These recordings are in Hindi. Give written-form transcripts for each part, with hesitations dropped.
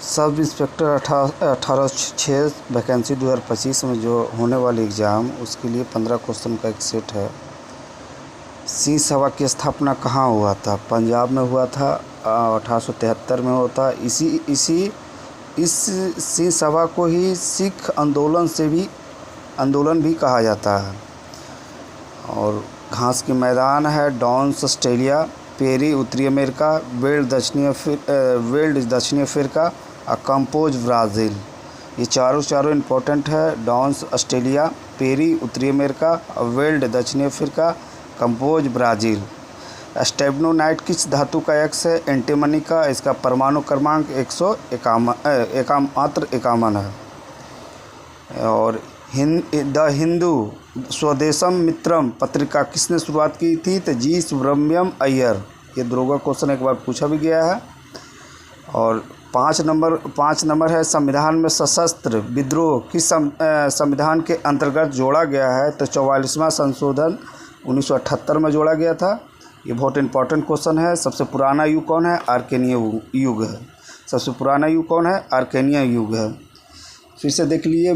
सब इंस्पेक्टर 18/6 वैकेंसी 2025 में जो होने वाली एग्ज़ाम, उसके लिए 15 क्वेश्चन का एक सेट है। सिंह सभा की स्थापना कहाँ हुआ था? पंजाब में हुआ था। 1873 में होता। इस सिंह सभा को ही सिख आंदोलन भी कहा जाता है। और घास के मैदान है डॉन्स ऑस्ट्रेलिया, पेरी उत्तरी अमेरिका, वेल्ड दक्षिणी अफ्रीका और कंपोज ब्राज़ील। ये चारों इम्पोर्टेंट है। डॉन्स ऑस्ट्रेलिया, पेरी उत्तरी अमेरिका और वेल्ड दक्षिणी अफ्रीका, कंपोज ब्राज़ील। स्टेबनोनाइट किस धातु का एक्स है? एंटीमनी का। इसका परमाणु क्रमांक 151 है। और द हिंदू स्वदेशम मित्रम पत्रिका किसने शुरुआत की थी? तो जी सुब्रमण्यम अय्यर। ये दरोगा क्वेश्चन एक बार पूछा भी गया है। और 5 नंबर है संविधान में सशस्त्र विद्रोह किस संविधान के अंतर्गत जोड़ा गया है? तो 44वां संशोधन 1978 में जोड़ा गया था। ये बहुत इंपॉर्टेंट क्वेश्चन है। सबसे पुराना युग कौन है? आर्केनियन युग है। सबसे पुराना युग कौन है? आर्केनियन युग है। फिर से देख लीजिए,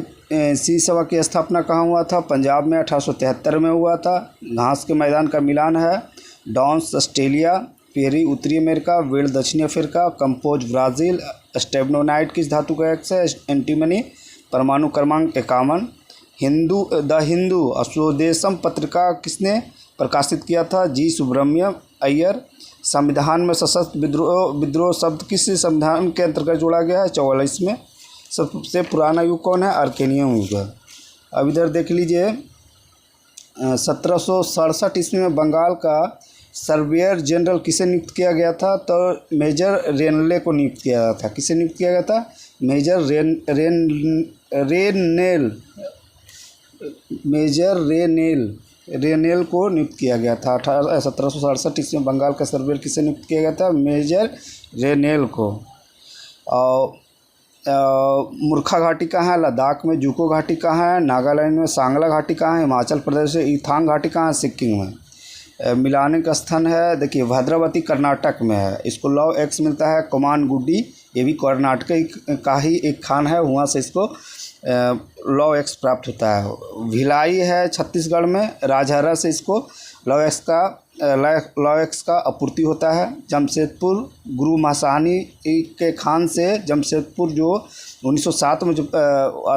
सिंह सभा की स्थापना कहाँ हुआ था? पंजाब में 1873 में हुआ था। घास के मैदान का मिलान है डॉन्स ऑस्ट्रेलिया, पेरी उत्तरी अमेरिका, वेल्ड दक्षिणी अफ्रीका, कंपोज ब्राज़ील। स्टेबनोनाइट किस धातु का एक्स है? एंटीमनी। परमाणु क्रमांक 51। द हिंदू स्वदेशम पत्रिका किसने प्रकाशित किया था? जी सुब्रमण्यम अय्यर। संविधान में सशस्त्र विद्रोह शब्द किस संविधान के अंतर्गत जोड़ा गया है? 44 में। सबसे पुराना युग कौन है? आर्केनियन युग है। अब इधर देख लीजिए, 1767 ईस्वी में बंगाल का सर्वेयर जनरल किसे नियुक्त किया गया था? तो मेजर रेनले को नियुक्त किया गया था। किसे नियुक्त किया गया था? मेजर रेनेल को नियुक्त किया गया था। 1767 ईस्वी में बंगाल का सर्वेयर किसे नियुक्त किया गया था? मेजर रेनेल को। और मूर्खा घाटी कहाँ है? लद्दाख में। जूको घाटी कहाँ है? नागालैंड में। सांगला घाटी कहाँ है? हिमाचल प्रदेश में। ईथांग घाटी कहाँ है? सिक्किम में। मिलाने का स्थान है, देखिए भद्रावती कर्नाटक में है। इसको लव एक्स मिलता है कोमानगुडी, ये भी कर्नाटक का ही एक खान है, वहाँ से इसको लव एक्स प्राप्त होता है। भिलाई है छत्तीसगढ़ में, राजहरा से इसको लव एक्स का आपूर्ति होता है। जमशेदपुर गुरु महासानी के खान से जमशेदपुर जो 1907 में जो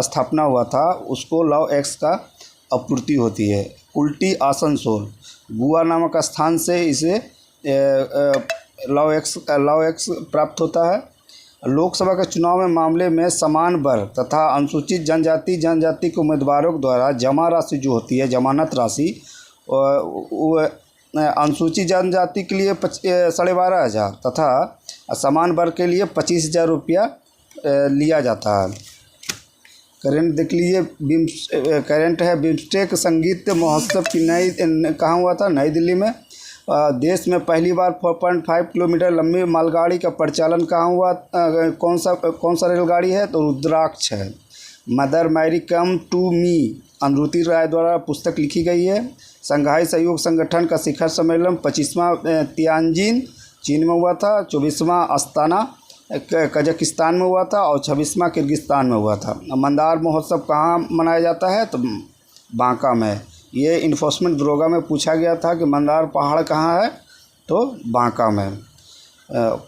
स्थापना हुआ था, उसको लव एक्स का आपूर्ति होती है। उल्टी आसनसोल गुआ नामक स्थान से इसे लव एक्स प्राप्त होता है। लोकसभा के चुनाव में मामले में समान वर्ग तथा अनुसूचित जनजाति के उम्मीदवारों द्वारा जमा राशि जो होती है, जमानत राशि, अनुसूचित जनजाति के लिए 12,500 तथा समान वर्ग के लिए 25,000 रुपया लिया जाता है। करंट देख लीजिए, करंट है बिम्स्टेक संगीत महोत्सव की कहाँ हुआ था? नई दिल्ली में। देश में पहली बार 4.5 किलोमीटर लंबी मालगाड़ी का परिचालन कहाँ हुआ? कौन सा रेलगाड़ी है? तो रुद्राक्ष है। Mother Mary come to me Amriti Rai द्वारा पुस्तक लिखी गई है। संघाई सहयोग संगठन का शिखर सम्मेलन 25वां तियानजिन चीन में हुआ था। 24वां अस्ताना कजाकिस्तान में हुआ था और 26वां किर्गिस्तान में हुआ था। मंदार महोत्सव कहाँ मनाया जाता है? तो बांका में। ये इन्फोर्समेंट दरोगा में पूछा गया था कि मंदार पहाड़ कहाँ है? तो बांका में।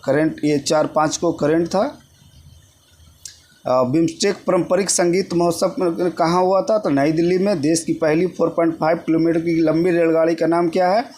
करंट ये 4-5 को करंट था। बिम्स्टेक पारंपरिक संगीत महोत्सव कहाँ हुआ था? तो नई दिल्ली में। देश की पहली 4.5 किलोमीटर की लंबी रेलगाड़ी का नाम क्या है?